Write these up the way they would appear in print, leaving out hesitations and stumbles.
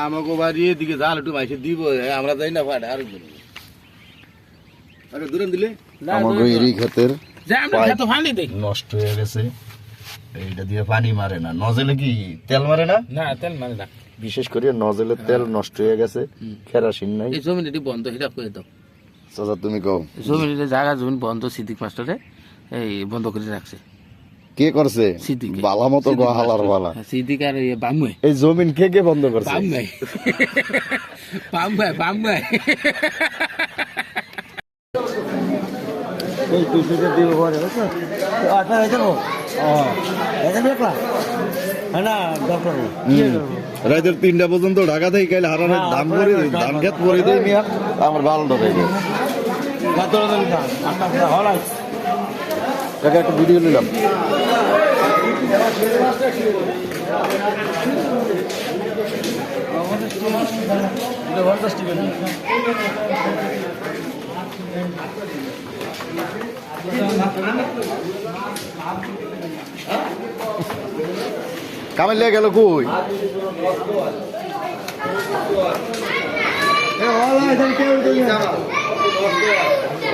আমাকে বাড়ি এদিকে জাল একটু মাইসে দিব আমরা যাই না ফাটে আর দূরে দিলে আমাকে এরই ক্ষেতের নষ্ট হয়ে গেছে। এইটা দিয়ে পানি মারে না, নজলে কি তেল মারে না? না তেল মারে না, বিশেষ করে নজলের তেল নষ্ট হয়ে গেছে, কেরোসিন নাই। এই জমিটি বন্ধ, সেটা করে দাও। চাচা তুমি কও, জমিটি জায়গা জমি বন্ধ, সিদ্দিক মাস্টারে এই বন্ধ করে রাখছে। কে করছে? সিদ্দিক। বালা মতো হালার বালা সিদ্দিক আর বামুই। এই জমিন কে বন্ধ করছে? বামুই বামুই বামুই। এই দুশোটা দিব পরে বুঝছো? আটা হয়ে যাবো। এটা দেখলা না ডক্টর রাতের 3টা পর্যন্ত ঢাকা থেকে গেলে হারানোর ধান করে ধান খেত করে দিয়ে নিয়ে আমার বারোটা থেকে কাকা একটা ভিডিও নিলাম। কামাই লেগে গেল কই?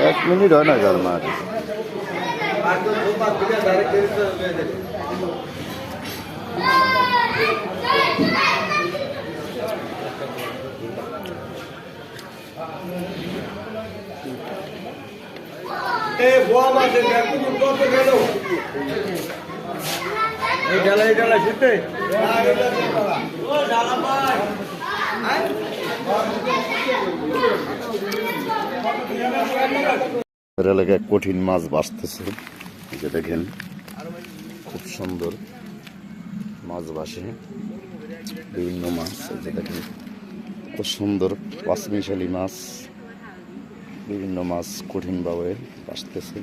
এক মিনিট হয় না যার মাঠ এলাকায় কঠিন মাছ বাঁচতেছে, যে দেখেন খুব সুন্দর মাছ বাসে, বিভিন্ন মাছ, যে দেখেন খুব সুন্দর পাঁচমিশালি মাছ, বিভিন্ন মাছ কঠিনভাবে বাঁচতেছে।